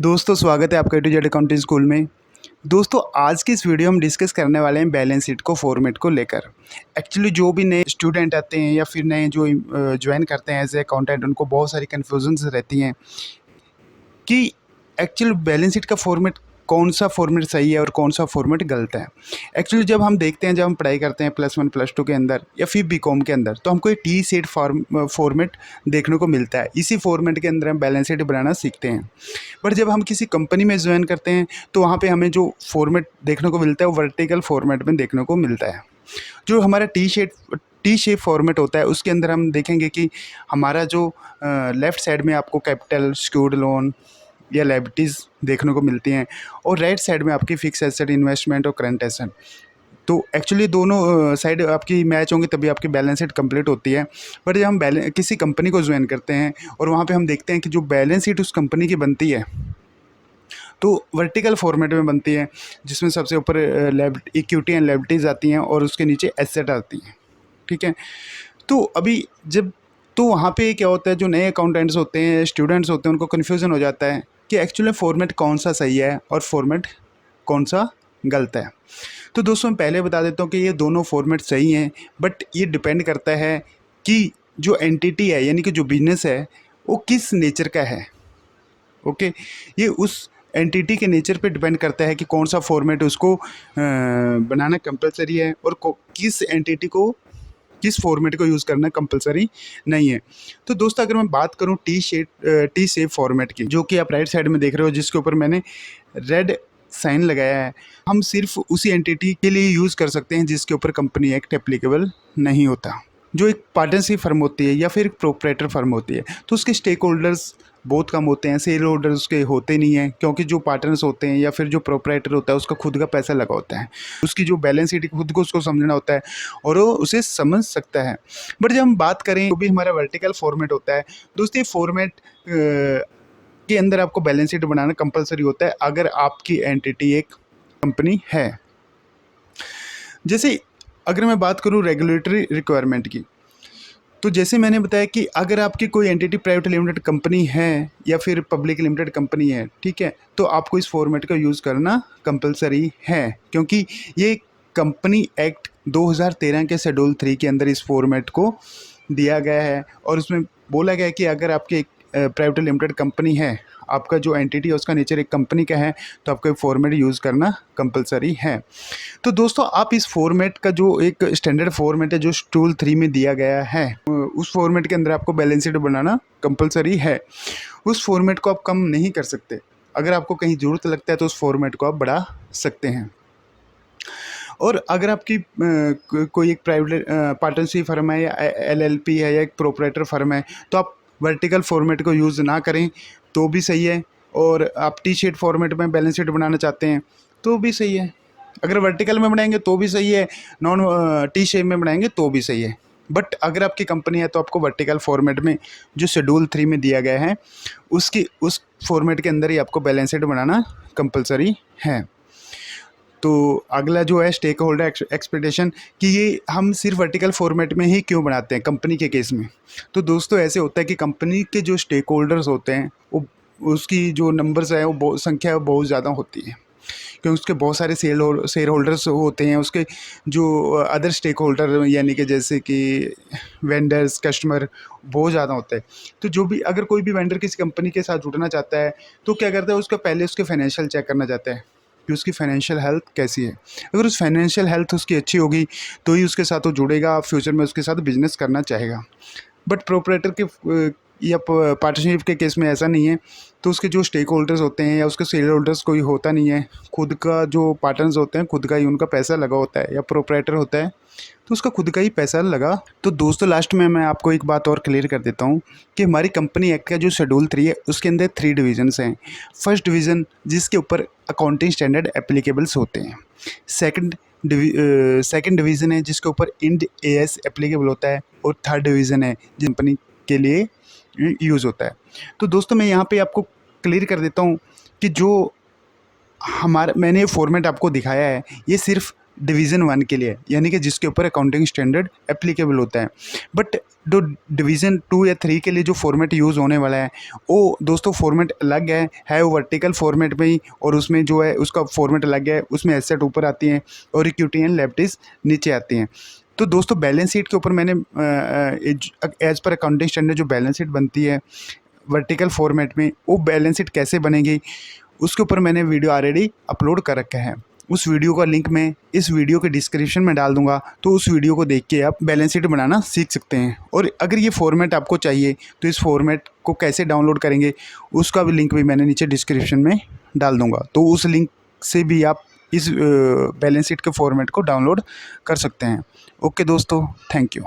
दोस्तों स्वागत है आपका ए टू जेड अकाउंटिंग स्कूल में। दोस्तों आज की इस वीडियो में हम डिस्कस करने वाले हैं बैलेंस शीट को फॉर्मेट को लेकर। एक्चुअली जो भी नए स्टूडेंट आते हैं या फिर नए जो ज्वाइन करते हैं एज ए अकाउंटेंट, उनको बहुत सारी कन्फ्यूजन्स रहती हैं कि एक्चुअल बैलेंस शीट का फॉर्मेट कौन सा फॉर्मेट सही है और कौन सा फॉर्मेट गलत है। एक्चुअली जब हम देखते हैं, जब हम पढ़ाई करते हैं +1 +2 के अंदर या फिर बीकॉम के अंदर, तो हमको एक टी सेट फॉर्मेट देखने को मिलता है। इसी फॉर्मेट के अंदर हम बैलेंस शीट बनाना सीखते हैं। बट जब हम किसी कंपनी में ज्वाइन करते हैं तो वहाँ पे हमें जो फॉर्मेट देखने को मिलता है वो वर्टिकल फॉर्मेट में देखने को मिलता है। जो हमारा टी शेप फॉर्मेट होता है उसके अंदर हम देखेंगे कि हमारा जो लेफ़्ट साइड में आपको कैपिटल, सिक्योर्ड लोन या लायबिलिटीज़ देखने को मिलती हैं और राइट साइड में आपकी फिक्स एसेट, इन्वेस्टमेंट और करंट एसेट। तो एक्चुअली दोनों साइड आपकी मैच होंगी तभी आपकी बैलेंस शीट कंप्लीट होती है। बट जब हम किसी कंपनी को ज्वाइन करते हैं और वहाँ पे हम देखते हैं कि जो बैलेंस शीट उस कंपनी की बनती है तो वर्टिकल फॉर्मेट में बनती है, जिसमें सबसे ऊपर इक्विटी एंड लायबिलिटीज़ आती हैं और उसके नीचे एसेट आती हैं। ठीक है, तो अभी जब तो वहाँ पे क्या होता है, जो नए अकाउंटेंट्स होते हैं, स्टूडेंट्स होते हैं, उनको कन्फ्यूज़न हो जाता है कि एक्चुअली फॉर्मेट कौन सा सही है और फॉर्मेट कौन सा गलत है। तो दोस्तों मैं पहले बता देता हूँ कि ये दोनों फॉर्मेट सही हैं, बट ये डिपेंड करता है कि जो एंटिटी है यानी कि जो बिजनेस है वो किस नेचर का है। ओके, ये उस एंटिटी के नेचर पे डिपेंड करता है कि कौन सा फॉर्मेट उसको बनाना कंपलसरी है और किस एंटिटी को किस फॉर्मेट को यूज़ करना कंपलसरी नहीं है। तो दोस्तों अगर मैं बात करूं टी शेप फॉर्मेट की, जो कि आप राइट साइड में देख रहे हो, जिसके ऊपर मैंने रेड साइन लगाया है, हम सिर्फ उसी एंटिटी के लिए यूज़ कर सकते हैं जिसके ऊपर कंपनी एक्ट एप्लीकेबल नहीं होता। जो एक पार्टनरशिप फर्म होती है या फिर एक प्रोप्राइटर फर्म होती है तो उसके स्टेक होल्डर्स बहुत कम होते हैं, सेल होल्डर्स उसके होते नहीं हैं, क्योंकि जो पार्टनर्स होते हैं या फिर जो प्रोप्राइटर होता है उसका खुद का पैसा लगा होता है, उसकी जो बैलेंस शीट खुद को उसको समझना होता है और वो उसे समझ सकता है। बट जब हम बात करें तो भी हमारा वर्टिकल फॉर्मेट होता है। दोस्तों ये फॉर्मेट के अंदर आपको बैलेंस शीट बनाना कंपलसरी होता है अगर आपकी एंटिटी एक कंपनी है। जैसे अगर मैं बात करूं रेगुलेटरी रिक्वायरमेंट की, तो जैसे मैंने बताया कि अगर आपकी कोई एंटिटी प्राइवेट लिमिटेड कंपनी है या फिर पब्लिक लिमिटेड कंपनी है, ठीक है, तो आपको इस फॉर्मेट का यूज़ करना कंपलसरी है, क्योंकि ये कंपनी एक्ट 2013 के शेड्यूल 3 के अंदर इस फॉर्मेट को दिया गया है और उसमें बोला गया है कि अगर आपकी एक प्राइवेट लिमिटेड कंपनी है, आपका जो एंटिटी है उसका नेचर एक कंपनी का है, तो आपको एक फॉर्मेट यूज़ करना कंपलसरी है। तो दोस्तों आप इस फॉर्मेट का जो एक स्टैंडर्ड फॉर्मेट है जो शेड्यूल 3 में दिया गया है, उस फॉर्मेट के अंदर आपको बैलेंस शीट बनाना कंपलसरी है। उस फॉर्मेट को आप कम नहीं कर सकते। अगर आपको कहीं ज़रूरत लगता है तो उस फॉर्मेट को आप बढ़ा सकते हैं। और अगर आपकी कोई एक प्राइवेट पार्टनरशिप फर्म है या एलएलपी है या एक प्रोप्राइटर फर्म है, तो आप वर्टिकल फॉर्मेट को यूज़ ना करें तो भी सही है, और आप टी शीट फॉर्मेट में बैलेंस शीट बनाना चाहते हैं तो भी सही है। अगर वर्टिकल में बनाएंगे तो भी सही है, नॉन टी शेप में बनाएंगे तो भी सही है। बट अगर आपकी कंपनी है तो आपको वर्टिकल फॉर्मेट में जो शेड्यूल 3 में दिया गया है उस फॉर्मेट के अंदर ही आपको बैलेंस शीट बनाना कंपलसरी है। तो अगला जो है स्टेक होल्डर एक्सपेक्टेशन, कि ये हम सिर्फ वर्टिकल फॉर्मेट में ही क्यों बनाते हैं कंपनी के केस में। तो दोस्तों ऐसे होता है कि कंपनी के जो स्टेक होल्डर्स होते हैं वो उसकी जो नंबर्स है वो संख्या बहुत ज़्यादा होती है, क्योंकि उसके बहुत सारे शेयर होल्डर्स होते हैं। उसके जो अदर स्टेक होल्डर यानी कि जैसे कि वेंडर्स, कस्टमर बहुत ज़्यादा होते हैं। तो जो भी अगर कोई भी वेंडर किसी कंपनी के साथ जुड़ना चाहता है तो क्या करता है, उसका पहले उसके फाइनेंशियल चेक करना चाहता है कि उसकी फाइनेंशियल हेल्थ कैसी है। अगर उस फाइनेंशियल हेल्थ उसकी अच्छी होगी तो ही उसके साथ वो जुड़ेगा, फ्यूचर में उसके साथ बिजनेस करना चाहेगा। बट प्रोपराइटर के या पार्टनरशिप के केस में ऐसा नहीं है। तो उसके जो स्टेक होल्डर्स होते हैं या उसके शेयर होल्डर्स कोई होता नहीं है, खुद का जो पार्टनर्स होते हैं खुद का ही उनका पैसा लगा होता है, या प्रोपराइटर होता है तो उसका खुद का ही पैसा लगा। तो दोस्तों लास्ट में मैं आपको एक बात और क्लियर कर देता हूँ कि हमारी कंपनी एक्ट का जो शेड्यूल 3 है उसके अंदर 3 डिविजन्स हैं। फर्स्ट डिवीज़न जिसके ऊपर अकाउंटिंग स्टैंडर्ड एप्लीकेबल्स होते हैं। सेकंड डिवीज़न है जिसके ऊपर इंड एएस एप्लीकेबल होता है, और थर्ड डिवीज़न है जिस कंपनी के लिए यूज़ होता है। तो दोस्तों मैं यहाँ पे आपको क्लियर कर देता हूँ कि जो मैंने ये फॉर्मेट आपको दिखाया है ये सिर्फ डिवीज़न 1 के लिए, यानी कि जिसके ऊपर अकाउंटिंग स्टैंडर्ड एप्लीकेबल होता है। बट जो डिवीज़न 2 या 3 के लिए जो फॉर्मेट यूज़ होने वाला है वो दोस्तों फॉर्मेट अलग है वो वर्टिकल फॉर्मेट में ही, और उसमें जो है उसका फॉर्मेट अलग है। उसमें एसेट ऊपर आती हैं और इक्विटी एंड लायबिलिटीज़ नीचे आती हैं। तो दोस्तों बैलेंस शीट के ऊपर मैंने एज पर अकाउंटिंग स्टैंडर्ड जो बैलेंस शीट बनती है वर्टिकल फॉर्मेट में, वो बैलेंस शीट कैसे बनेगी उसके ऊपर मैंने वीडियो ऑलरेडी अपलोड कर रखा है। उस वीडियो का लिंक मैं इस वीडियो के डिस्क्रिप्शन में डाल दूंगा, तो उस वीडियो को देख के आप बैलेंस शीट बनाना सीख सकते हैं। और अगर ये फॉर्मेट आपको चाहिए तो इस फॉर्मेट को कैसे डाउनलोड करेंगे उसका भी लिंक भी मैंने नीचे डिस्क्रिप्शन में डाल दूंगा, तो उस लिंक से भी आप इस बैलेंस शीट के फॉर्मेट को डाउनलोड कर सकते हैं। ओके दोस्तों, थैंक यू।